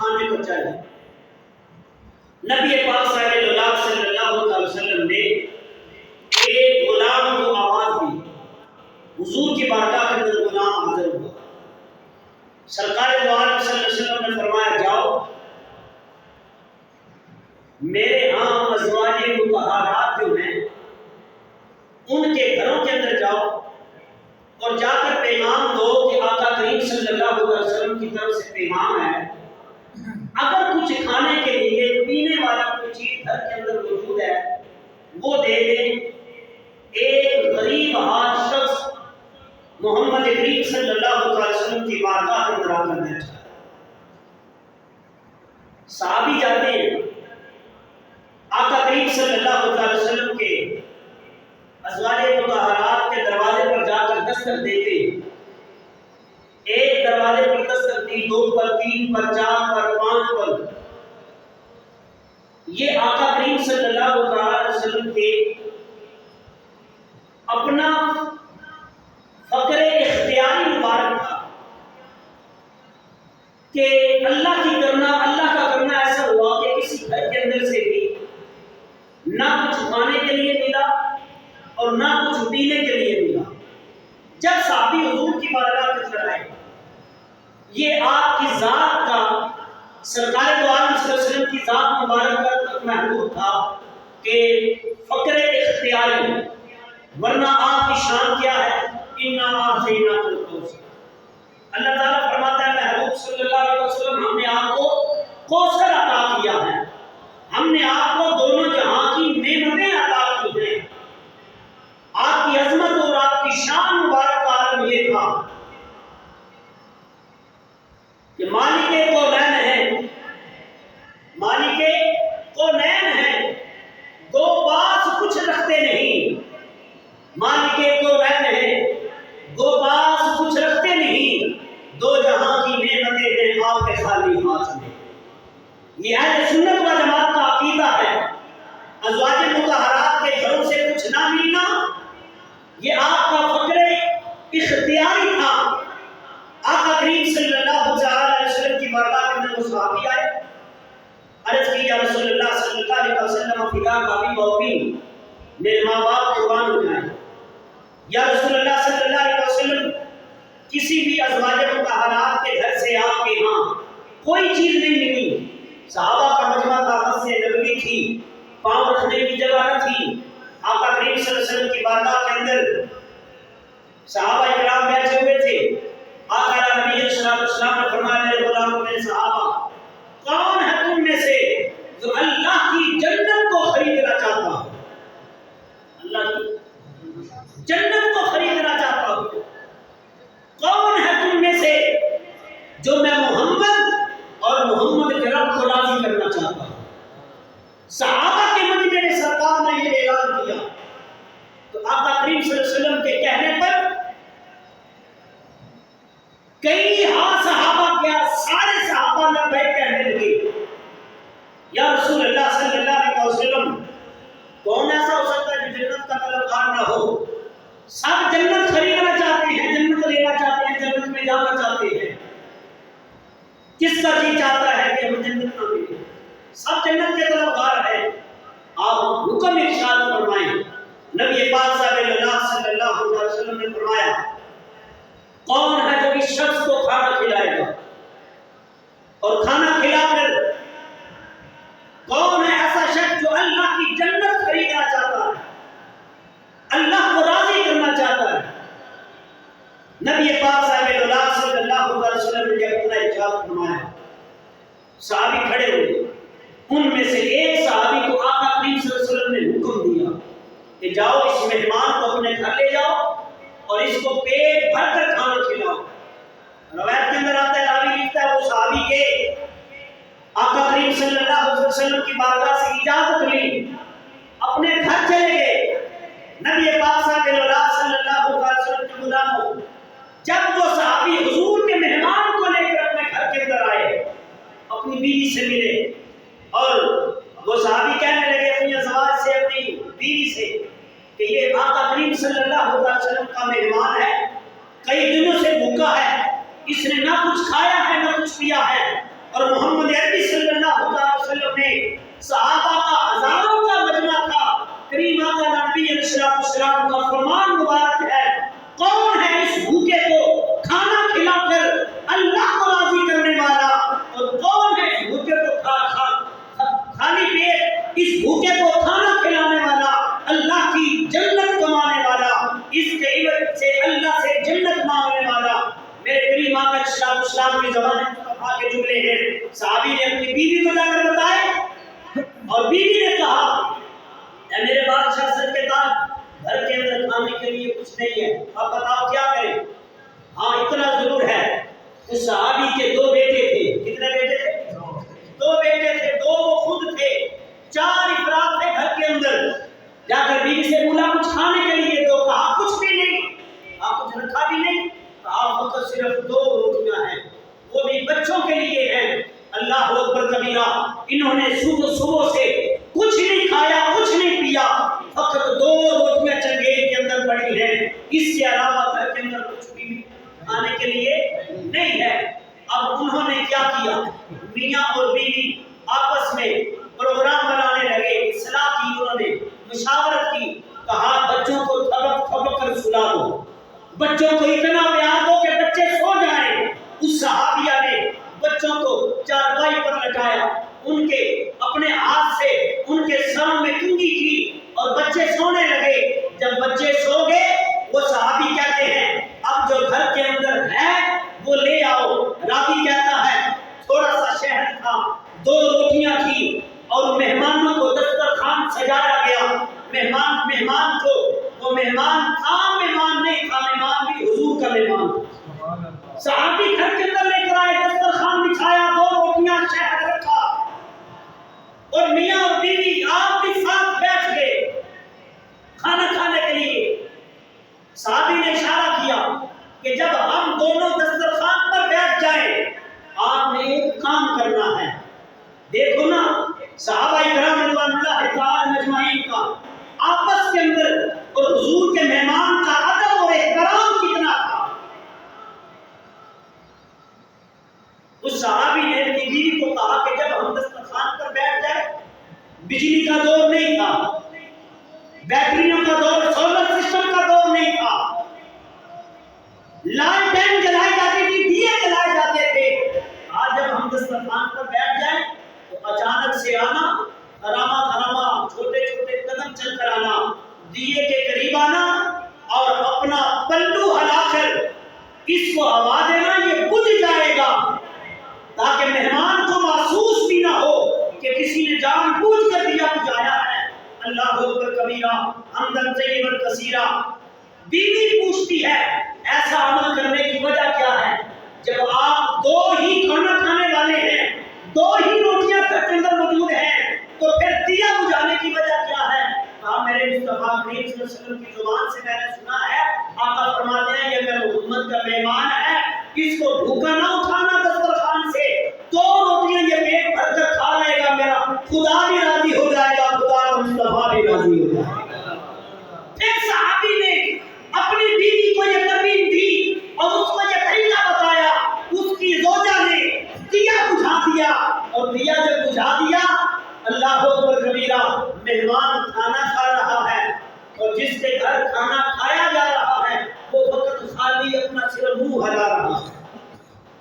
کھانے کو چاہیے۔ نبی پاک صلی اللہ علیہ وسلم نے ایک غلام کو آواز دی، حضور کی بارگاہ کے اندر غلام حاضر ہوا۔ سرکار دو عالم صلی اللہ علیہ وسلم نے فرمایا جاؤ میرے ہاں ازواج مطہرات جو ہیں ان کے گھروں کے اندر جاؤ اور جا کر پیغام دو کہ آقا کریم صلی اللہ علیہ وسلم کی طرف سے پیغام ہے، اگر کچھ کھانے کے لیے پینے والا کوئی چیز گھر کے اندر موجود ہے وہ دے دیں۔ ایک غریب حال شخص محمد کریم صلی اللہ علیہ وسلم کی بارگاہ کے اندر آ کر بیٹھا۔ صحابی جاتے ہیں، آقا کریم صلی اللہ علیہ وسلم کے ازواج مطہرات کے دروازے پر جا کر دستک دیتے ہیں۔ ایک دروازے پر دستک دی، دو پر، تین پر، چار پر، پانچ پر۔ یہ آقا کریم صلی اللہ علیہ وسلم کے اپنا فقر اختیاری مبارک تھا کہ اللہ کا کرنا ایسا ہوا کہ کسی گھر کے اندر سے بھی نہ کچھ کھانے کے لیے ملا اور نہ کچھ پینے کے لیے ملا۔ جب صحابی حضور کی بارگاہ میں چلے آئے، یہ آپ کی ذات کا، سرکار دو عالم صلی اللہ علیہ وسلم کی ذات مبارک کا محبوب تھا کہ فقر اختیاری، ورنہ آپ کی شان کیا ہے؟ اِنَّا أَعْطَيْنَاكَ الْكَوْثَرَ۔ اللہ تعالیٰ فرماتا ہے محبوب صلی اللہ علیہ وسلم ہم نے آپ کو کوثر عطا کیا ہے، ہم نے آپ کو دونوں جہاں کی نعمتیں عطا کی ہیں۔ آپ کی عظمت اور آپ کی شان مبارک کا عالم یہ تھا کہ مالک کونین ہے، مالک کونین ہے، دو پاس کچھ رکھتے نہیں، مالک کونین ہے، دو پاس کچھ رکھتے نہیں، دو جہاں کی نعمتیں ہیں آپ کے خالی ہاتھ میں۔ یہ اہل سنت و جماعت کا عقیدہ ہے۔ ازواج مطہرات کے گھروں سے کچھ نہ ملنا یہ آپ کا فقر اختیاری تھا۔ آقا کریم صلی اللہ علیہ وسلم کی بارگاہ کے اندر وہ صحابی آئے، عرض کی یا رسول اللہ صلی اللہ علیہ وسلم فداک ابی و امی، میرے ماں باپ قربان ہو جائیں۔ یا رسول اللہ صلی اللہ علیہ وسلم کسی بھی ازواج مطہرات کے گھر سے آپ کے ہاں کوئی چیز نہیں ملی، صحابہ کا مجمع تھا، مسجد نبوی تھی، پاؤں رکھنے کی جگہ نہ تھی۔ آقا کریم صلی اللہ علیہ وسلم کی بارگاہ کے اندر صحابہ اکرام بیٹھے ہوئے تھے۔ آقا نبی صلی اللہ علیہ وسلم نے فرمایا میرے غلاموں میرے صحابہ، کون ہے تم میں سے جو اللہ کی جنت کو خریدنا چاہتا ہو؟ اللہ کی جنت کو خریدنا چاہتا ہو؟ کون ہے تم میں سے جو میں محمد اور محمد کے رب کو راضی کرنا چاہتا ہوں؟ صحابہ کے مجمع میں سرکار نے یہ اعلان کیا تو آقا کریم صلی اللہ علیہ وسلم کے کہنے پر کئی ہاں صحابہ کیا سارے صحابہ لبیک کہنے لگے۔ یا رسول اللہ صلی اللہ علیہ وسلم کون ایسا ہو سکتا ہے جو جنت کا طلبگار نہ ہو؟ سب جنت خریدنا چاہتے ہیں، جنت لینا چاہتے ہیں، جنت میں جانا چاہتے ہیں۔ کس کا جی چاہتا ہے کہ ہم جنت نہ ملے؟ سب جنت کے طلبگار ہیں۔ آپ حکم ارشاد فرمائیں۔ نبی پاک صلی اللہ علیہ وسلم نے فرمایا کون ہے جو اس شخص کو کھانا کھلائے گا اور کھانا کھلا کر کون ہے ایسا شخص جو اللہ کی جنت خریدنا چاہتا ہے، اللہ کو راضی کرنا چاہتا ہے؟ نبی پاک صلی اللہ علیہ وسلم نے جب اتنا ارشاد فرمایا صحابی کھڑے ہوئے، ان میں سے ایک صحابی کو آقا کریم صلی اللہ علیہ وسلم نے حکم دیا کہ جاؤ اس مہمان کو اپنے گھر لے جاؤ اور اس کو پیٹ بھر کر کھانا کھلاؤ۔ روایت کے اندر آتا ہے، راوی لکھتا ہے وہ صحابی کے آقا کریم صلی اللہ علیہ وسلم کی بارگاہ سے اجازت لی، اپنے گھر چلے گئے۔ نبی پاک صلی اللہ علیہ وسلم کے غلاموں جب وہ صحابی حضور کے مہمان کو لے کر اپنے گھر کے اندر آئے، اپنی بیوی سے ملے اور وہ صحابی کہنے لگے اپنی ازواج سے، اپنی بیوی سے کہ یہ آقا کریم صلی اللہ علیہ وسلم کا مہمان ہے، کئی دنوں سے بھوکا ہے، اس نے نہ کچھ کھایا ہے نہ کچھ پیا ہے، اور محمد عربی صلی اللہ علیہ وسلم نے صحابہ کا ہزاروں کا مجمع تھا، کریم آقا نبی علیہ السلام کا فرمان مبارک ہے، کون ہے اس بھوکے کو کھانا کھلا کر اللہ کو راضی کرنے والا، اور کون ہے اس بھوکے کو خالی پیٹ اس بھوکے کو کھانا کھلانے والا، اللہ کی جنت کمانے والا، اس کے عوض سے اللہ سے جنت مانگنے والا۔ میرے کریم آقا علیہ السلام کی زبان مصطفیٰ کے جملے ہیں، صحابی نے اپنی بیوی کو جا کر بتائے اور بیوی نے کہا اے میرے بادشاہ سر کے تاج، گھر کے اندر کھانے کے لیے کچھ نہیں ہے، آپ بتاؤ کیا کریں؟ ہاں اتنا ضرور ہے، اس صحابی کے دو بیٹے تھے، کتنے بیٹے تھے؟ دو بیٹے تھے، دو وہ خود تھے، 4 افراد تھے گھر کے اندر۔ جا کر بیوی سے بولا کچھ کھانے کے لیے دو، کہا کچھ بھی نہیں، کہا کچھ رکھا بھی نہیں، کہا فقط صرف 2 روٹیاں ہیں، وہ بھی بچوں کے لیے ہیں۔ اللہ اکبر کبیرہ، انہوں نے صبح سے کچھ نہیں کھایا، کچھ نہیں پیا، فقط 2 روٹیاں چنگیز کے اندر پڑی ہیں، اس کے علاوہ گھر کے اندر کچھ بھی کھانے کے لیے نہیں ہے۔ اب انہوں نے کیا کیا؟ میاں اور بیوی آپس میں پروگرام بنانے لگے، اصلاح کی، انہوں نے مشاورت کی، کہا بچوں کو تھپک کر سلا دو، بچوں کو اتنا پیار دو کہ بچے سو جائیں۔ اس صحابیہ نے بچوں کو چارپائی پر لٹایا، ان کے اپنے ہاتھ سے ان کے سروں میں کنگھی کی اور بچے سونے لگے۔ جب بچے سو گئے، وہ صحابی کہتے ہیں اب جو گھر کے اندر ہے وہ لے آؤ۔ راوی کہتا ہے تھوڑا سا شہد تھا، 2 روٹیاں تھی، اور مہمانوں کو دسترخوان سجایا گیا۔ مہمان کو، وہ مہمان عام مہمان نہیں تھا، مہمان بھی حضور کا مہمان تھا۔ صحابی گھر کے اندر لے کر آئے، دسترخوان بچھایا، 2 روٹیاں، شہد رکھا، اور میاں اور بیوی آپ بھی ساتھ بیٹھ گئے کھانا کھانے کے لیے۔ صحابی نے اشارہ کیا کہ جب ہم دونوں دسترخوان پر بیٹھ جائیں، آپ نے ایک کام کرنا ہے۔ دیکھو نا صحابہ کرام رضوان اللہ تعالی مجمعین کا آپس کے اندر اور حضور کے مہمان کا ادب اور احترام کتنا تھا۔ اس صحابی نے اپنی بیوی کو کہا کہ جب ہم دسترخوان پر بیٹھ جائیں، بجلی کا دور نہیں تھا، بیٹریوں کا دور، سولر سسٹم کا دور نہیں تھا، لالٹین جلائی جاتی تھی، دیے جلائے جاتے تھے۔ آج جب ہم دسترخوان پر بیٹھ جائیں تو اچانک سے آنا، حراما چھوٹے چھوٹے قدم چل کر آنا، دیے کے قریب آنا اور اپنا پلو ہلا کر اس کو ہوا دینا، یہ بجھ جائے گا، تاکہ مہمان کو محسوس بھی نہ ہو کہ کسی نے جان بوجھ کر دیا بجھایا ہے۔ اللہ اکبر کبیرہ، حمدن طیبا کثیرا۔ بیوی پوچھتی ہے ایسا عمل کرنے کی وجہ کیا ہے؟ جب آپ 2 ہی کھانا کھانے والے ہیں، 2 ہی روٹیاں گھر کے اندر موجود ہیں، تو پھر دیا بجھانے کی وجہ کیا ہے؟ کہا میرے مصطفیٰ کریم صلی اللہ علیہ وسلم کی زبان سے میں نے سنا ہے، آقا فرماتے ہیں یہ میرے محمد کا مہمان ہے، اس کو بھوکا نہ اٹھانا دسترخوان سے، 2 روٹیاں یہ پیٹ بھر کر کھا لے گا، میرا خدا بھی راضی ہو جائے گا، خدا اور مصطفیٰ بھی راضی ہو جائے گا۔ پھر صحابی نے اپنی بیوی کو یہ تربیت دی اور اس کو یہ طریقہ بتایا، اس کی زوجہ نے دیا بجھا دیا، اور دیا جب بجھا دیا، اللہ اکبر کبیرہ، مہمان کھانا کھا رہا ہے، اور جس کے گھر کھانا کھایا جا رہا ہے وہ فقط خالی اپنا صرف منہ ہلا رہا ہے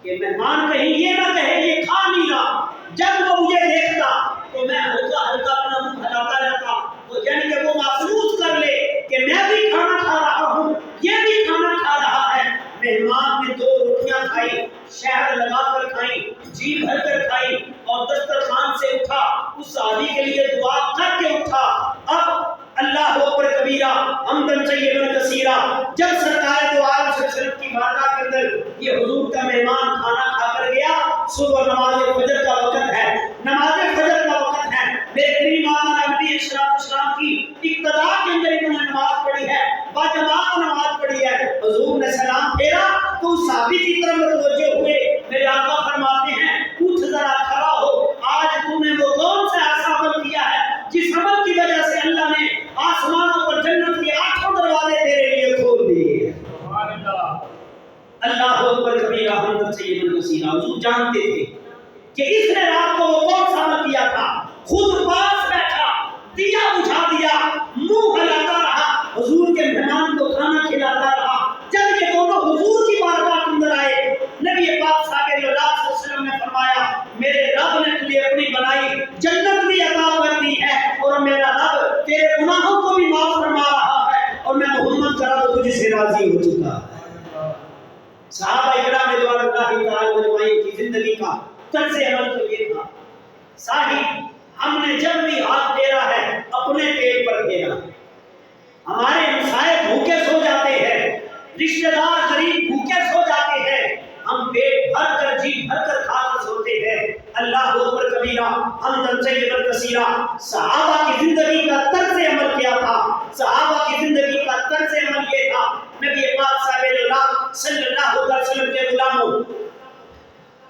کہ مہمان کہیں یہ نہ کہے یہ کھا نہیں رہا۔ جب وہ مجھے دیکھتا تو میں ہلکا ہلکا اپنا منہ ہلاتا رہتا، وہ یعنی کہ وہ محسوس کر لے کہ میں بھی کھانا کھا رہا ہوں، یہ بھی کھانا کھا رہا ہے۔ مہمان نے 2 روٹیاں کھائی، شہد لگا کر کھائی، جی بھر کر کھائی، اور دسترخوان سے اٹھا، اس صحابی کے لیے دعا کر کے اٹھا۔ اب اللہ اکبر کبیرہ، حمدن طیبا کثیرا، جب سرکار دو عالم صلی اللہ علیہ وسلم کی بارگاہ کے اندر یہ حضور کا مہمان کھانا کھا کر گیا، صبح نماز فجر کا وقت ہے، نماز فجر کا وقت ہے، میرے کریم آقا نبی علیہ السلام کی اقتدا کے اندر انہوں نے نماز پڑھی ہے، باجماعت نماز پڑھی ہے، حضور نے سلام پھیرا تو اس صحابی کی طرف متوجہ ہوئے، میرے آقا فرماتے ہیں اٹھ ذرا کھڑا ہو، آج تم نے وہ کون سا ایسا عمل کیا ہے جس عمل کی وجہ سے اللہ نے آسمانوں پر جنت کے 8 دروازے تیرے لیے کھول دیے۔ اللہ اکبر کبیرہ، حمدن طیبا کثیرا۔ حضور جانتے تھے کہ اس نے رات کو وہ کون سا عمل کیا تھا؟ خود پاس بیٹھا، دیا بجھا دیا، منہ ہلاتا رہا، حضور کے مہمان کو کھانا کھلاتا رہا۔ جب یہ دونوں حضور کی بارگاہ کے اندر آئے، نبی پاک صلی اللہ علیہ وسلم نے فرمایا میرے رب نے تجھے اپنی بنائی جنت بھی عطا کر دی ہے، اور میرا رب تیرے گناہوں کو بھی معاف فرما رہا ہے، اور میں محمد کا رب تجھ سے راضی ہو چکا ہے۔ صحابہ اکرام رضوان اللہ تعالی اجمعین کی زندگی کا طرز عمل تو یہ تھا، صاحب ہم نے جب بھی ہاتھ پھیرا ہے اپنے پیٹ پر پھیرا۔ ہمارے ہمسائے بھوکے سو جاتے ہیں، رشتہ دار غریب بھوکے سو جاتے ہیں، ہم پیٹ بھر کر جی بھر کر کھا کر سوتے ہیں۔ اللہ اکبر کبیرہ، حمداً طیباً کثیرہ۔ صحابہ کی زندگی کا طرز عمل کیا تھا؟ صحابہ کی زندگی کا طرز عمل یہ تھا، نبی پاک صلی اللہ علیہ وسلم کے غلاموں،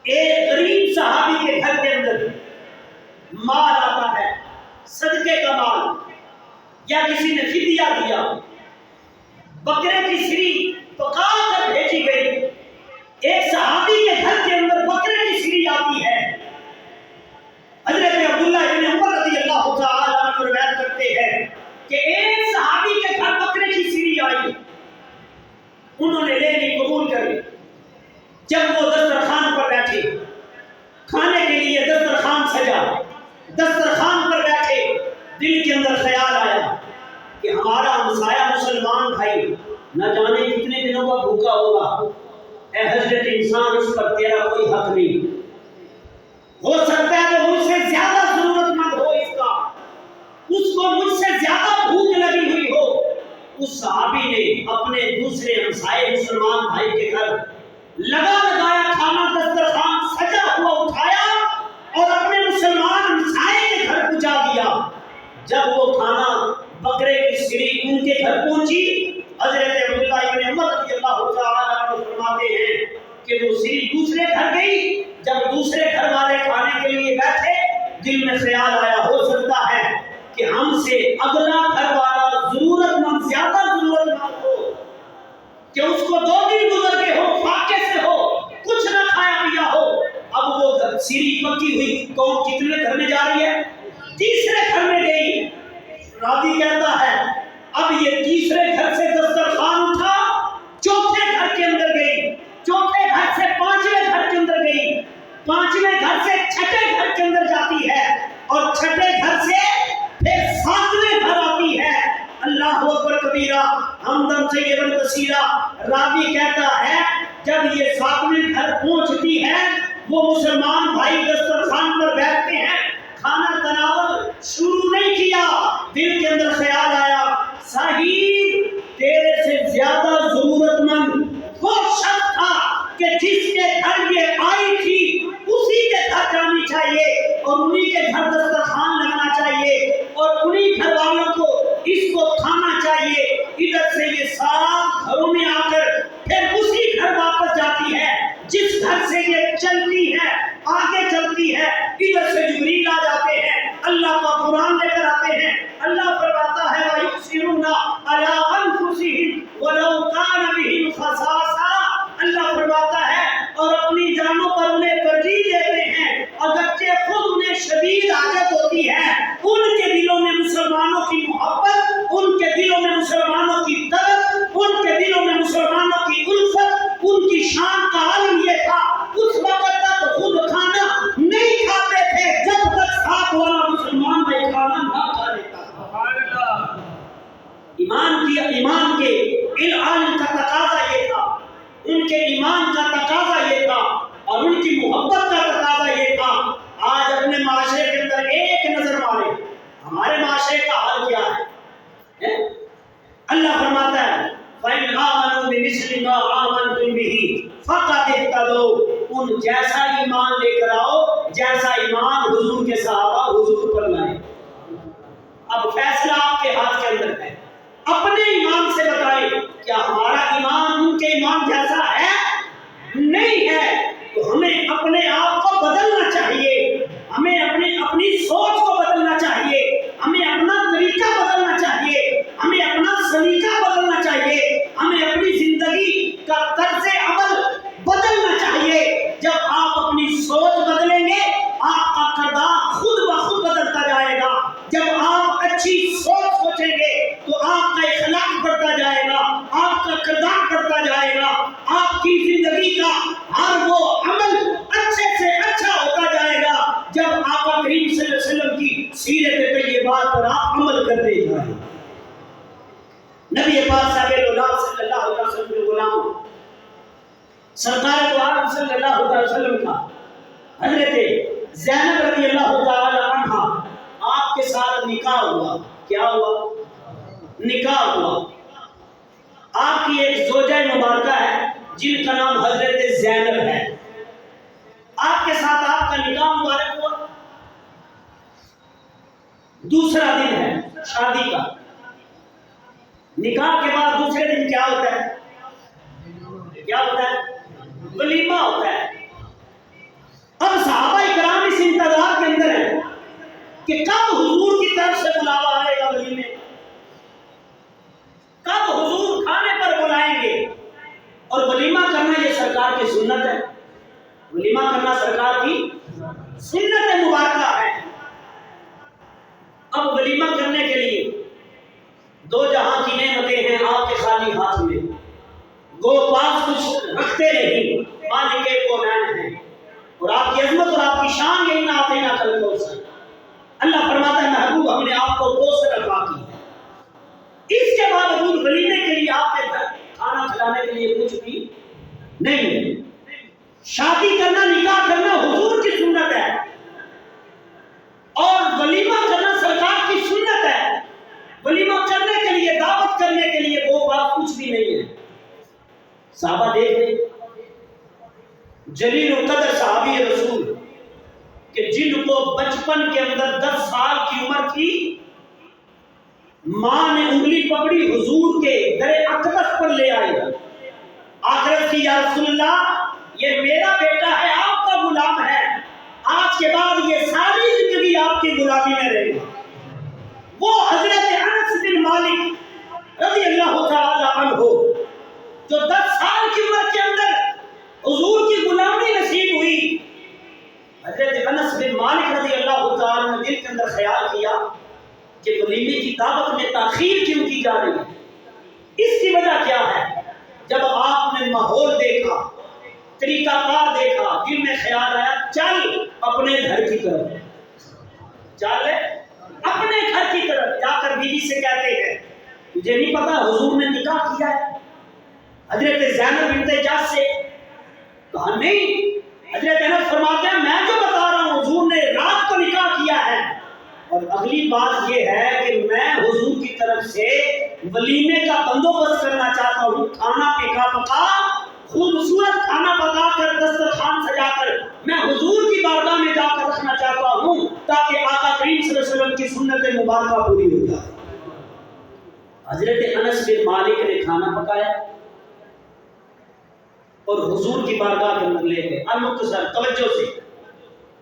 ایک غریب صحابی کے گھر کے اندر مال آتا ہے، صدقے کا مال، یا کسی نے فدیہ دیا، بکرے کی سری پکا کر بھیجی گئی۔ ایک صحابی کے گھر کے اندر بکرے کی سری آتی ہے۔ حضرت عبداللہ ابن عمر رضی اللہ تعالی عنہ روایت کرتے ہیں کہ ایک صحابی کے گھر بکرے کی سری آئی، انہوں نے لے لی، قبول کر لی۔ جب وہ دسترخوان پر بیٹھے، کھانے کے لیے دسترخوان سجا، دسترخوان پر بیٹھے، دل کے اندر خیال آیا کہ ہمارا ہمسایہ مسلمان بھائی نہ جانے کتنے دنوں کا بھوکا ہوگا، اے حضرت انسان اس پر تیرا کوئی حق نہیں، ہو سکتا ہے وہ مجھ سے زیادہ ضرورت مند ہو، اس کو مجھ سے زیادہ بھوک لگی ہوئی ہو۔ اس صحابی نے اپنے دوسرے ہمسائے مسلمان بھائی کے گھر لگایا کھانا، دسترخوان سجا ہوا اٹھایا اور اپنے مسلمان ہمسائے کے گھر پہنچا دیا۔ جب وہ کھانا بکرے کی سری ان کے گھر پہنچی، حضرت عبداللہ ابن عمر رضی اللہ تعالی عنہ فرماتے ہیں کہ وہ سری دوسرے گھر گئی۔ جب دوسرے گھر والے کھانے کے لیے بیٹھے، دل میں خیال آیا ہو سکتا ہے کہ ہم سے اگلا گھر والا ضرورت مند، زیادہ ضرورت مند ہو، کہ اس کو 2 دن گزر گئے ہو، فاقے سے ہو، کچھ نہ کھایا پیا ہو۔ اب وہ سری پکی ہوئی کون کتنے گھر میں جا رہی ہے؟ تیسرے گھر میں گئی۔ راوی کہتا ہے اب یہ تیسرے گھر سے دسترخوان اٹھا، چوتھے گھر کے اندر گئی، چوتھے گھر سے 5ویں گھر کے اندر گئی، 5ویں گھر سے 6ٹھے گھر کے اندر جاتی ہے، اور 6ٹھے گھر سے پھر 7ویں گھر آتی ہے۔ اللہ اکبر کبیرہ، حمداً طیباً کثیرہ۔ راوی کہتا ہے جب یہ 7ویں گھر پہنچتی ہے، وہ مسلمان بھائی دسترخوان پر بیٹھتے ہیں، کھانا تناول شروع نہیں کیا، دل کے اندر خیال آیا صاحب تیرے سے زیادہ ضرورت مند وہ شخص تھا کہ جس کے گھر یہ آئی تھی اسی کے گھر جانی چاہیے، اور انہی کے گھر دسترخوان لگنا چاہیے، اور انہی گھر والوں کو اس کو کھانا چاہیے۔ ادھر سے یہ سارا گھروں میں آ کر پھر اسی گھر واپس جاتی ہے جس گھر سے یہ چلتی ہے، آگے چلتی ہے۔ ادھر سے جبریل آ جاتے ہیں، اللہ کا قرآن لے کر آتے ہیں۔ اللہ فرماتا ہے وَيُؤْثِرُونَ عَلَىٰ أَنفُسِهِمْ وَلَوْ كَانَ بِهِمْ خَصَاصَةٌ۔ اللہ فرماتا ہے اور اپنی جانوں پر انہیں ترجیح دیتے ہیں، اگرچہ خود انہیں شدید حاجت ہوتی ہے۔ ان کے دلوں میں مسلمانوں کی محبت، ان کے دلوں میں مسلمانوں کی طلب، ان کے دلوں میں مسلمانوں کی الفت، ان کی شان کا عالم یہ تھا اس وقت تک خود کھانا نہیں کھاتے تھے جب تک ساتھ والا مسلمان بھائی کھانا نہ کھا لیتا تھا۔ ایمان کے علم کا تقاضا یہ تھا، ان کے ایمان کا تقاضا یہ تھا، اور ان کی محبت کا تقاضا یہ تھا۔ آج اپنے معاشرے کے اندر ایک نظر مارے، ہمارے معاشرے کا حال کیا ہے؟ اللہ فرماتا ہے فَإِنْ آمَنُوا بِمِثْلِ مَا آمَنْتُمْ بِهِ فَقَدِ اهْتَدَوْا۔ ان جیسا ایمان لے کر آؤ جیسا ایمان حضور کے صحابہ حضور پر لائے۔ اب فیصلہ آپ کے ہاتھ کے اندر ہے، اپنے ایمان سے بتائیں کیا ہمارا ایمان ان کے ایمان جیسا ہے؟ نہیں ہے، تو ہمیں اپنے آپ کو بدلنا چاہیے، ہمیں اپنی سوچ کو بدلنا چاہیے، ہمیں اپنا طریقہ بدلنا چاہیے، ہمیں اپنا سلیقہ بدلنا چاہیے، ہمیں اپنی زندگی کا طرز عمل بدلنا چاہیے۔ جب آپ اپنی سوچ بدلیں گے صلی اللہ علیہ وسلم کا حضرت زینب رضی اللہ تعالی عنہا آپ کے ساتھ نکاح ہوا. کیا ہوا؟ نکاح ہوا. آپ کی ایک زوجہ مبارکہ ہے جن کا نام حضرت زینب ہے. آپ کے ساتھ آپ کا نکاح مبارک ہوا. دوسرا دن ہے شادی کا. نکاح کے بعد دوسرے دن کیا ہوتا ہے؟ کیا ہوتا ہے؟ ولیمہ ہوتا ہے. اب صحابہ کرام اس انتظار کے اندر ہیں کہ کب حضور کی طرف سے بلاوا آئے گا ولیمے، کب حضور کھانے پر بلائیں گے. اور ولیمہ کرنا یہ سرکار کی سنت ہے. ولیمہ کرنا سرکار کی سنت مبارکہ ہے. اب ولیمہ کرنے کے لیے دو جہاں کی نعمتیں ہیں آپ کے خالی ہاتھ میں. گو پاس کچھ رکھتے نہیں، مالک کونین ہیں. اور آپ کی عظمت اور آپ کی شان یہی نہ آتے نہ کل کو سے. اللہ فرماتا ہے محبوب ہم نے آپ کو کوثر عطا کی ہے. اس کے باوجود ولیمے کے لیے آپ کے گھر کھانا کھلانے کے لیے کچھ بھی نہیں. شادی کرنا، نکاح کرنا حضور کی سنت ہے اور ولیمہ کرنا سرکار کی سنت ہے. ولیمہ کرنے کے لیے، دعوت کرنے کے لیے وہ بات کچھ بھی نہیں ہے. صحابہ دیکھ لیں جلیل القدر صحابی رسول کہ جن کو بچپن کے اندر 10 سال کی عمر تھی، ماں نے انگلی پکڑی حضور کے در اقدس پر لے آئی. آخرت کی یا رسول اللہ یہ میرا بیٹا ہے، آپ کا غلام ہے، آج کے بعد یہ ساری زندگی آپ کی غلامی میں رہے گا. وہ حضرت انس بن مالک رضی اللہ تعالی عنہ جو 10 سال کی عمر کے اندر حضور کی غلامی نصیب ہوئی. حضرت انس بن مالک رضی اللہ تعالی عنہ نے دل کے اندر خیال کیا کہ ولیمے کی دعوت میں تاخیر کیوں کی جا رہی ہے. اس کی وجہ کیا ہے؟ جب آپ نے ماحول دیکھا، طریقہ کار دیکھا، دل میں خیال آیا چل اپنے گھر کی طرف، چل اپنے گھر کی طرف. جا کر بیوی سے کہتے ہیں تجھے نہیں پتا حضور نے نکاح کیا ہے؟ حضرت زینب بنت جحش سے کہا نہیں. حضرت انس فرماتے ہیں میں جو بتا رہا ہوں حضور نے رات کو نکاح کیا ہے. اور اگلی بات یہ ہے کہ میں حضور کی طرف سے ولیمے کا بندوبست کرنا چاہتا ہوں. کھانا پکا خوبصورت کھانا پکا کر دسترخوان سجا کر میں حضور کی بارگاہ میں جا کر رکھنا چاہتا ہوں تاکہ آقا کریم صلی اللہ علیہ وسلم کی سنت مبارکہ پوری ہو جائے. حضرت انس بن مالک نے کھانا پکایا اور حضور کی بارگاہ کے اندر لے گئے. المختصر توجہ سے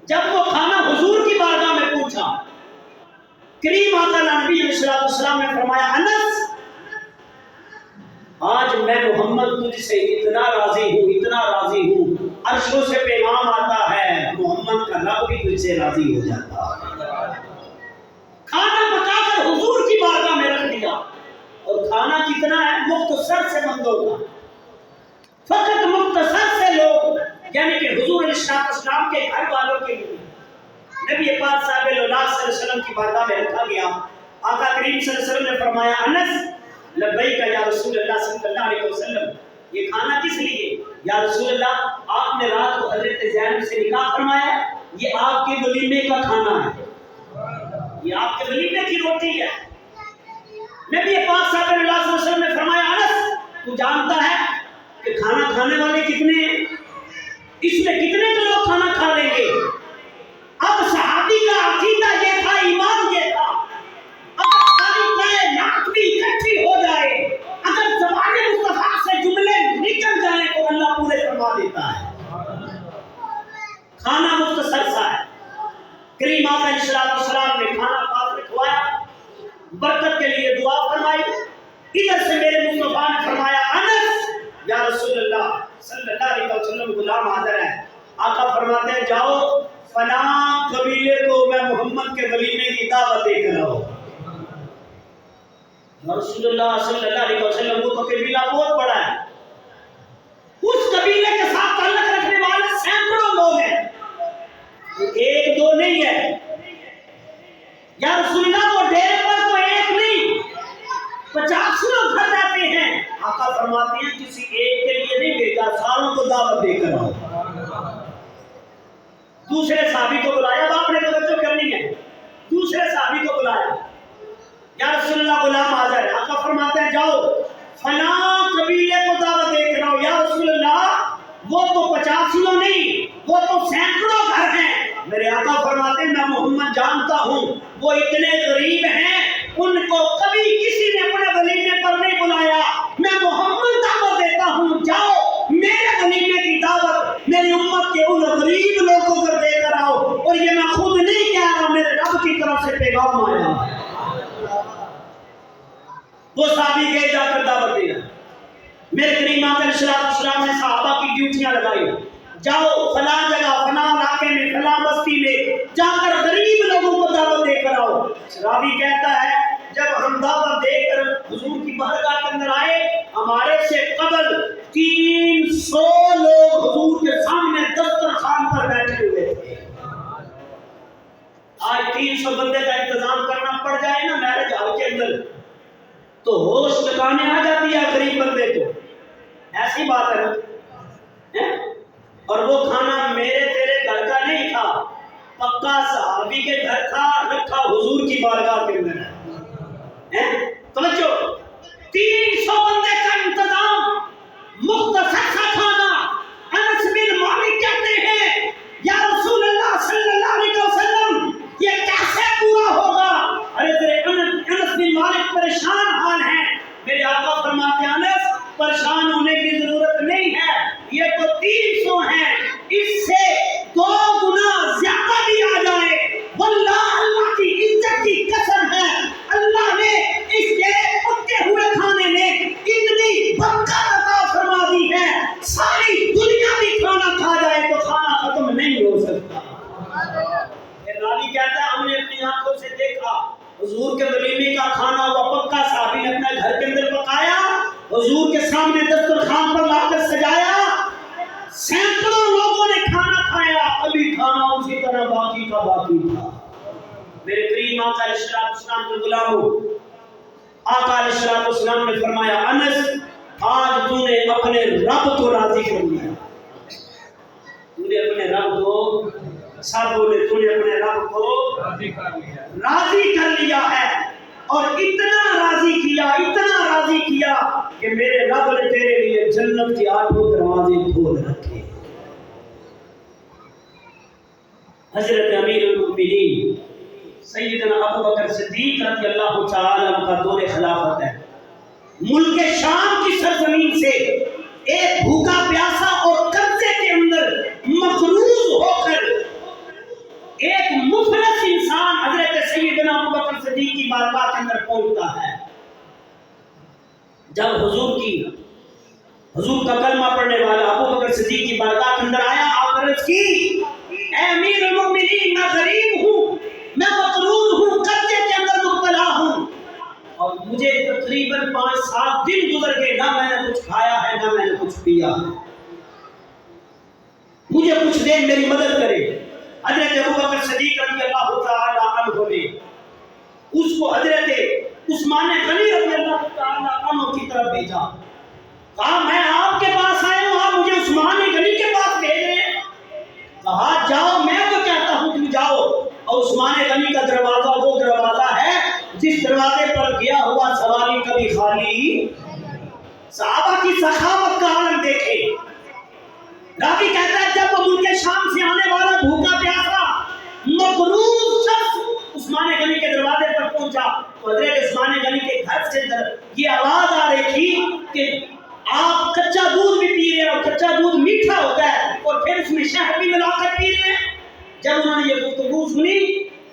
جب وہ کھانا حضور کی بارگاہ میں پوچھا، کریم آقا نبی علیہ السلام نے فرمایا انس آج میں محمد تجھ سے اتنا راضی ہوں، اتنا راضی ہوں، عرشوں سے پیغام آتا ہے محمد کا رب بھی تجھ سے راضی ہو جاتا ہے. کھانا پکا کر حضور کی بارگاہ میں رکھ دیا. اور کھانا کتنا ہے؟ مختصر سے بندوں کا، فقط مختصر سے لوگ، یعنی کہ حضور علیہ السلام کے گھر والوں کے لیے نبی پاک صاحب صلی اللہ علیہ وسلم کی بارگاہ میں رکھا گیا. آقا کریم صلی اللہ علیہ وسلم نے فرمایا انس لبیک یا رسول اللہ صلی اللہ علیہ وسلم، یہ کھانا کس لیے؟ یا رسول اللہ آپ نے رات کو حضرت زینب سے نکاح فرمایا، یہ آپ کے ولیمے کا کھانا ہے، یہ آپ کے ولیمے کی روٹی ہے. نبی پاک صلی اللہ علیہ وسلم نے فرمایا انس تو جانتا ہے کہ کھانا کھانے والے کتنے ہیں، اس میں کتنے کے لوگ کھانا کھا لیں گے. اب صحابی کا عقیدہ یہ تھا، ایمان یہ تھا اگر ساری کائنات بھی اکٹھی ہو جائے، اگر زبان مصطفیٰ سے جملے نکل جائیں تو اللہ پورے فرما دیتا ہے. کھانا مختصر سا ہے. کریم آقا علیہ السلام نے کھانا پاک رکھوایا، برکت کے لیے دعا فرمائی. ادھر سے میرے مصطفیٰ نے فرمایا انس یا رسول اللہ صلی اللہ علیہ وسلم غلام حاضر ہے. آقا فرماتے ہیں جاؤ فلاں قبیلے کو میں محمد کے ولیمے کی دعوت دے کر آؤ. رسول اللہ صلی اللہ علیہ وسلم کو تو قبیلہ بہت بڑا ہے، اس قبیلے کے ساتھ تعلق رکھنے والے سینکڑوں لوگ ہیں، ایک دو نہیں ہے. یا رسول اللہ وہ ڈیرے پر تو ایک نہیں 50 لوگ گھر جاتے ہیں. آقا فرماتے ہیں کسی ایک کے لیے نہیں بھیجا، ساروں کو دعوت دے کر آؤ. دوسرے صحابی کو بلایا، اب آپ نے توجہ کرنی ہے، دوسرے صحابی کو بلایا، یا رسول اللہ غلام حاضر ہے، آقا فرماتے ہیں جاؤ فلاں قبیلے کو دعوت دے کر آؤ، یا رسول اللہ وہ تو 50 کلو نہیں، وہ تو سینکڑوں گھر ہیں۔ میرے آقا فرماتے ہیں میں محمد جانتا ہوں وہ اتنے غریب ہیں ان کو کبھی کسی نے اپنے ولیمے پر نہیں بلایا، میں محمد دعوت دیتا ہوں جاؤ میرے ولیمے کی دعوت میری امت کے ان غریب لوگوں کو دے کر آؤ، اور یہ میں خود نہیں کہہ رہا، میرے رب کی طرف سے پیغام آیا۔ وہ صحابی گئے جا کر دعوت دیا، میرے کریم آقا علیہ السلام نے صحابہ کی ڈیوٹیاں لگائی، جاؤ فلاں جگہ فلاں علاقے میں فلاں بستی میں جا کر غریب لوگوں کو دعوت دے کر آؤ۔ راوی کہتا ہے جب ہم دعوت دے کر حضور کی بارگاہ کے اندر آئے، ہمارے سے قبل 300 لوگ حضور کے سامنے دسترخوان پر بیٹھے ہوئے تھے۔ آج 300 بندے کا انتظام کرنا پڑ جائے نا میرج ہال کے اندر تو ہوش ٹکانے آ جاتی ہے غریب بندے کو، ایسی بات ہے نا۔ اور وہ کھانا میرے تیرے گھر کا نہیں تھا، پکا صحابی کے گھر تھا، رکھا حضور کی بارگاہ کے اندر۔ توجہ، 300 بندے کا انتظام، مختصر سا کھانا۔ انس بن مالک کہتے ہیں یا رسول اللہ صلی اللہ علیہ وسلم یہ کیسے پورا ہوگا؟ ارے انس بن مالک پریشان حال ہیں۔ میرے آقا فرماتے ہیں انس پریشان ہونے کی ضرورت نہیں ہے، یہ تو 300 ہیں، اس سے 2 گنا زیادہ بھی آ جائے واللہ اللہ کی عزت کی قسم ہے اللہ نے اس کے پکے ہوئے کھانے میں اتنی برکت عطا فرما دی ہے، ساری دنیا بھی کھانا کھا جائے تو کھانا ختم نہیں ہو سکتا۔ راوی کہتا ہے ہم نے اپنی آنکھوں سے دیکھا حضور کے ولیمے کا کھانا وہ پکا صحابی نے اپنے گھر کے اندر پکایا، حضور کے سامنے دسترخوان پر لا کر سجایا، سینکڑوں لوگوں نے کھانا کھایا، ابھی کھانا اسی طرح باقی کا باقی تھا۔ میرے کریم آقا علیہ السلام کے غلاموں، آقا علیہ السلام نے فرمایا انس آج تو نے اپنے رب کو راضی کر لیا، تو نے اپنے رب کو، سب بولے تو نے اپنے رب کو راضی کر لیا ہے، اور اتنا راضی کیا کہ میرے رب نے تیرے لیے جنت کے 8 دروازے کھول رکھے۔ حضرت امیر المؤمنین سیدنا ابو بکر صدیق رضی اللہ تعالی عنہ کا دور خلافت ہے، ملک شام کی سرزمین سے ایک بھوکا پیاسا اور قبضے کے اندر مقروض ہو کر ایک مفلس انسان حضرت سیدنا ابو بکر صدیق کی بارگاہ کے اندر پہنچتا ہے۔ جب حضور کا کلمہ پڑھنے والا ابو بکر صدیق کی بارگاہ کے اندر آیا، آپ عرض کی اے امیر المؤمنین میں غریب ہوں، میں مقروض ہوں، قرضے کے اندر مبتلا ہوں، اور مجھے تقریباً 5-7 دن گزر گئے، نہ میں نے کچھ کھایا ہے نہ میں نے کچھ پیا ہے، مجھے کچھ دے میری مدد کرے۔ حضرت ابو بکر صدیق رضی اللہ تعالی عنہ نے اس کو حضرت عثمان غنی رضی اللہ تعالی عنہ کی طرف بھیجا، کہا میں آپ کے پاس آیا ہوں، آپ مجھے عثمان غنی کے پاس بھیج رہے ہیں؟ کہا جاؤ، میں تو کہتا ہوں تم جاؤ، اور عثمان غنی کا دروازہ وہ دروازہ ہے جس دروازے پر گیا ہوا سواری کبھی خالی۔ صحابہ کی سخاوت کا عالم دیکھے۔ راوی کہتا ہے جب وہ ملک شام سے آنے والا بھوکا پیاسا مقروض شخص عثمان غنی کے دروازے پر پہنچا تو حضرت عثمان غنی کے گھر سے یہ آواز آ رہی تھی کہ آپ کچا دودھ بھی پی رہے ہیں، اور کچا دودھ میٹھا ہوتا ہے اور پھر اس میں شہد بھی ملا کر پی رہے ہیں۔ جب انہوں نے یہ گفتگو سنی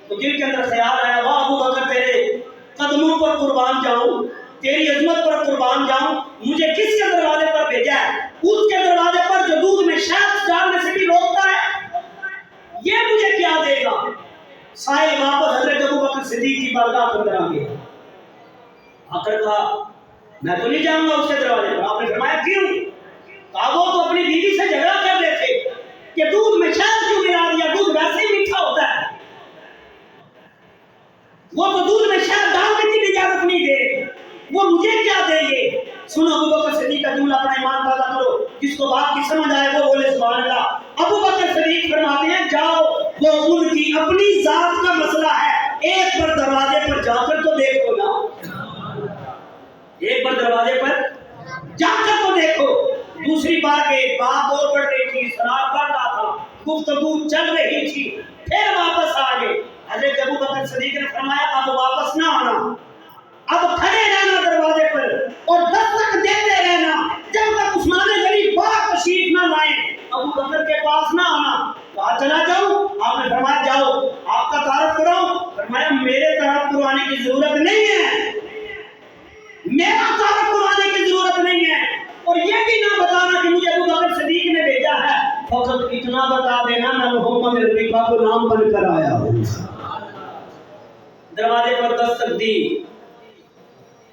تو دل کے اندر خیال آیا واہ ابو بکر تیرے قدموں پر قربان جاؤں، تیری عظمت پر قربان جاؤں، مجھے کس کے دروازے پر بھیجا ہے؟ اس کے دروازے پر جو دودھ میں شہد ڈالنے سے بھی روکتا ہے، یہ مجھے کیا دے گا؟ سائل واپس حضرت ابو بکر صدیق کی بارگاہ کے اندر آ گیا، آ کر کہا میں تو نہیں جاؤں گا اس کے دروازے پر۔ آپ نے فرمایا کیوں؟ کہا وہ تو اپنی بیوی سے جھگڑا کر رہے تھے کہ دودھ میں شہد کیوں ملا دیا، دودھ ویسے ہی میٹھا ہوتا ہے، وہ تو دودھ میں شہد ڈالنے کی اجازت نہیں دے، وہ مجھے کیا دے گے؟ سنو ابو بکر صدیق کا جملہ، اپنا ایمان تازہ کرو، جس کو بات کی سمجھ آئے وہ بولے سبحان اللہ۔ ابو بکر صدیق فرماتے ہیں جاؤ وہ ان کی اپنی ذات کا مسئلہ ہے. ایک بار دروازے پر جا کر تو دیکھو نا, ایک بار دروازے پر جا کر تو دیکھو. دوسری بار کے بات اور بڑھ رہی تھی, شراب بڑھ رہا تھا, گفتگو چل رہی تھی, پھر واپس آ گئے. حضرت ابو بکر صدیق نے فرمایا اب واپس نہ آنا, اب کھڑے رہنا دروازے پر اور دستک دیتے رہنا جب تک عثمان غنی باہر تشریف نہ لائیں. ابو بکر کے پاس نہ آنا. کہا چلا جاؤں؟ آپ نے فرمایا جاؤ. آپ کا تعارف کراؤں؟ فرمایا میرے تعارف کروانے کی ضرورت نہیں ہے, میرا تعارف کروانے کی ضرورت نہیں ہے. اور یہ بھی نہ بتانا کہ مجھے ابو بکر صدیق نے بھیجا ہے, فقط اتنا بتا دینا میں محمد عربی کا غلام بن کر آیا ہوں. دروازے پر دستک دی.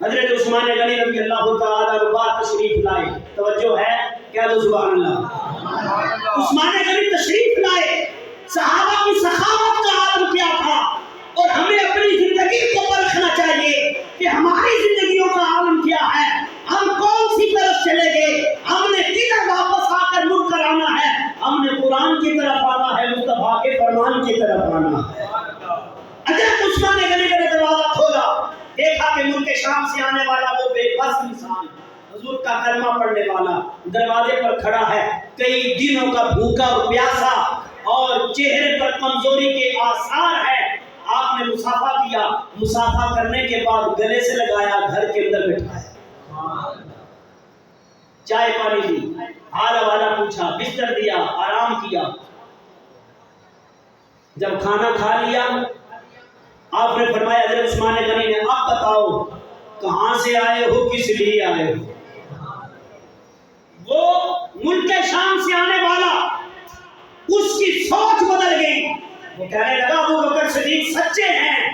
حضرت عثمان غنی رضی اللہ تعالی عنہ باہر تشریف لائے. توجہ ہے کیا؟ سبحان اللہ. عثمان غنی تشریف لائے. صحابہ کی سخاوت کا عالم کیا تھا, اور ہمیں اپنی زندگی کو پرکھنا چاہیے کہ ہماری زندگیوں کا عالم کیا ہے, ہم کون سی طرف چلے گئے, ہم نے کدھر واپس آ کر مڑ کر آنا ہے. ہم نے قرآن کی طرف آنا ہے, مصطفیٰ کے فرمان کی طرف آنا ہے. حضرت عثمان غنی نے دروازہ کھولا, دیکھا کہ ملک شام سے آنے والا وہ بے بس انسان, حضور کا کلمہ پڑھنے والا دروازے پر کھڑا ہے, کئی دنوں کا بھوکا اور پیاسا, اور چہرے پر کمزوری کے آثار ہیں. آپ نے مصافحہ کیا, مصافحہ کرنے کے بعد گلے سے لگایا, گھر کے اندر بٹھایا, چائے پانی دی, حال حوالہ پوچھا, بستر دیا, آرام کیا. جب کھانا کھا لیا آپ نے فرمایا حضرت عثمان غنی نے اب بتاؤ کہاں سے آئے ہو, کس لیے آئے ہو. وہ ملک شام سے آنے والا, اس کی سوچ بدل گئی. وہ کہنے لگا ابو بکر صدیق سچے ہیں,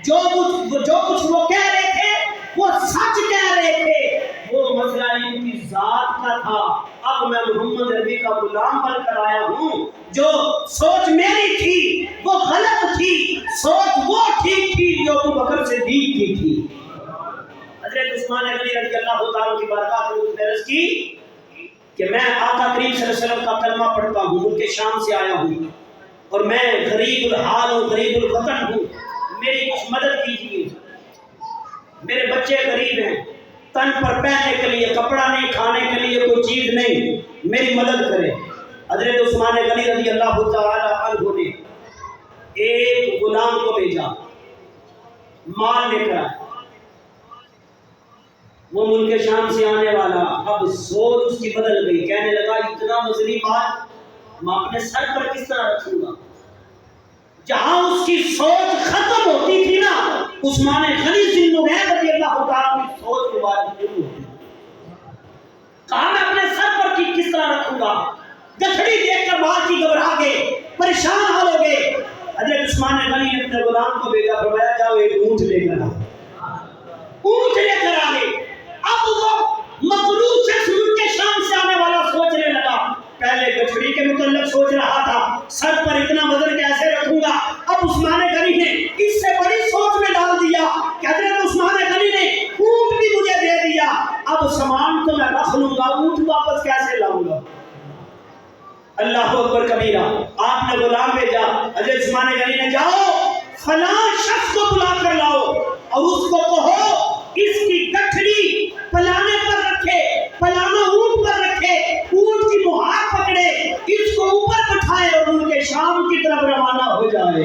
جو کچھ وہ کہہ رہے تھے وہ سچ کہہ رہے تھے, وہ مسئلہ ان کی ذات کا تھا. اب میں محمد عربی کا غلام بن کر آیا ہوں. جو سوچ میری تھی وہ غلط تھی, سوچ وہ ٹھیک تھی جو ابو بکر صدیق کی تھی. حضرت عثمان غنی رضی اللہ تعالیٰ کی برکات نے عرض کی کہ میں آقا کریم صلی اللہ علیہ وسلم کا کلمہ پڑھتا ہوں, ملک شام سے آیا ہوں, اور میں غریب الحال ہوں, غریب الوطن ہوں, میری کچھ مدد کیجیے. میرے بچے غریب ہیں, تن پر پہننے کے لیے کپڑا نہیں, کھانے کے لیے کوئی چیز نہیں, میری مدد کرے. حضرت عثمان غنی رضی اللہ تعالی عنہ نے ایک غلام کو بھیجا, مال لے کر آیا. وہ ملک شام سے آنے والا, اب سوچ اس کی بدل گئی, کہنے لگا اتنا وزنی مال میں اپنے سر پر کس طرح رکھوں گا. جہاں اس کی سوچ ختم ہوتی تھی نا, عثمان غنی رضی اللہ تعالیٰ کی سوچ کے بعد شروع ہوتی. کہا میں اپنے سر پر کس طرح رکھوں گا. گٹھڑی دیکھ کر بات کی گھبرا گئے, پریشان ہو گئے. حضرت عثمان غنی نے اپنے غلام کو بھیجا, فرمایا جاؤ ایک اونٹ لے کر آؤ. اونٹ لے کر آ گئے. اب وہ مغرور شخص ملک شام سے آنے والا سوچنے لگا, پہلے گٹھڑی کے متعلق سوچ رہا تھا, سر پر اتنا وزن کیسے رکھوں گا. اب عثمان غنی نے اس سے بڑی سوچ میں ڈال دیا کہ حضرت عثمان غنی نے اونٹ بھی مجھے دے دیا, اب سامان تو میں رکھ لوں گا, اونٹ واپس کیسے لاؤں گا. اللہ اکبر کبیرہ. آپ نے غلام بھیجا, حضرت عثمان غنی نے جاؤ فلاں شخص کو بلا کر لاؤ اور اس کو کہو اس کی گٹھڑی پلانے پر رکھے, پلانا اونٹ پر رکھے, اونٹ کی مہار پکڑے, اس کو اوپر بٹھائے اور ان کے شام کی طرف روانہ ہو جائے.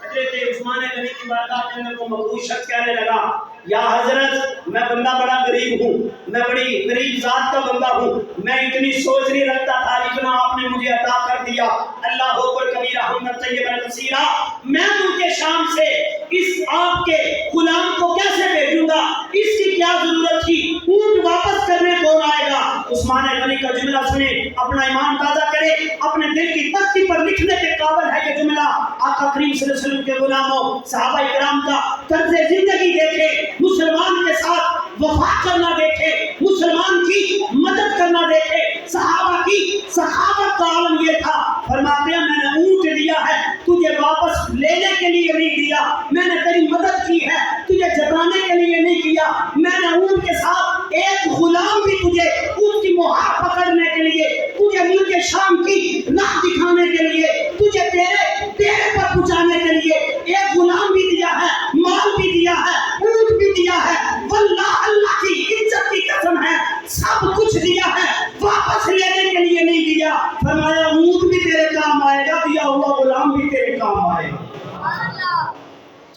حضرت عثمان غنی کی برکات میں کو مقبول شخص کہنے لگا, یا حضرت میں بندہ بڑا غریب ہوں, میں بڑی غریب ذات کا بندہ ہوں, میں اتنی سوچ نہیں رکھتا تھا جتنا آپ نے مجھے عطا کر دیا. اللہ اکبر کبیرہ حمد طیبہ کثیرہ. میں ملک شام سے اس آپ کے غلام کو کیسے بھیجوں گا, اس کی کیا ضرورت تھی, اونٹ واپس کرنے کون آئے گا. عثمان غنی کا جملہ سنے, اپنا ایمان تازہ کرے, اپنے دل کی تختی پر لکھنے کے قابل ہے یہ جملہ. آقا کریم صلی اللہ علیہ وسلم کے غلاموں صحابہ کرام کا طرز زندگی دیکھے, مسلمان کے ساتھ وفا کرنا دیکھے, مسلمان کی مدد کرنا دیکھے. صحابہ کی سخاوت کا عالم یہ تھا. فرماتے ہیں میں نے اونٹ دیا ہے تجھے واپس لینے کے لیے نہیں دیا, میں نے تیری مدد کی ہے تجھے جتانے کے لیے نہیں کیا, میں نے اونٹ کے ساتھ ایک غلام بھی تجھے اس کی مہار پکڑنے کے لیے, تجھے ملک شام کی راہ دکھانے کے لیے,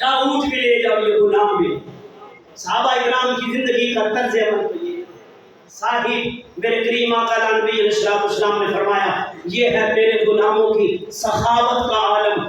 جاؤ اونٹ بھی لے جاؤ، یہ غلام بھی۔ صحابہ اکرام کی زندگی کا طرز عمل تو یہ صاحب میرے کریم آقا نبی علیہ الصلوۃ والسلام نے فرمایا یہ ہے میرے غلاموں کی سخاوت کا عالم۔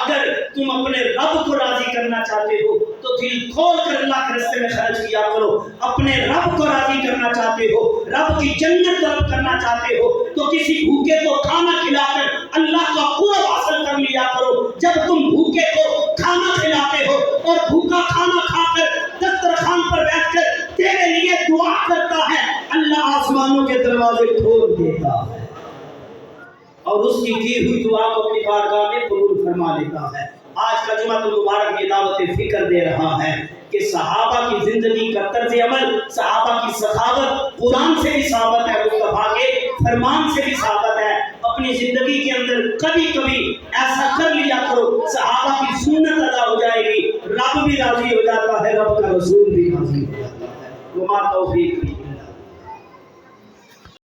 اگر تم اپنے رب کو راضی کرنا چاہتے ہو تو دل کھول کر اللہ کے راستے میں خرچ کیا کرو۔ اپنے رب کو راضی کرنا چاہتے ہو، رب کی جنت طلب کرنا چاہتے ہو تو کسی بھوکے کو کھانا کھلا کر اللہ کا قرب حاصل کر لیا کرو۔ جب تم بھوکے کو کھانا کھلاتے ہو اور بھوکا کھانا کھا کر دسترخوان پر بیٹھ کر تیرے لیے دعا کرتا ہے، اللہ آسمانوں کے دروازے کھول دیتا ہے اور اس کی ہوئی دعا کو اپنی بارگاہ میں قبول فرما لیتا ہے۔ آج کا جمعہ المبارک یہ دعوت فکر دے رہا ہے کہ صحابہ کی زندگی کا طرز عمل، صحابہ کی سخاوت قرآن سے بھی ثابت ہے، مصطفیٰ کے فرمان سے بھی ثابت ہے۔ اپنی زندگی کے اندر کبھی کبھی ایسا کر لیا کرو، صحابہ کی سنت ادا ہو جائے گی، رب بھی راضی ہو جاتا ہے، رب کا رسول بھی راضی ہو جاتا ہے۔ وما توفیق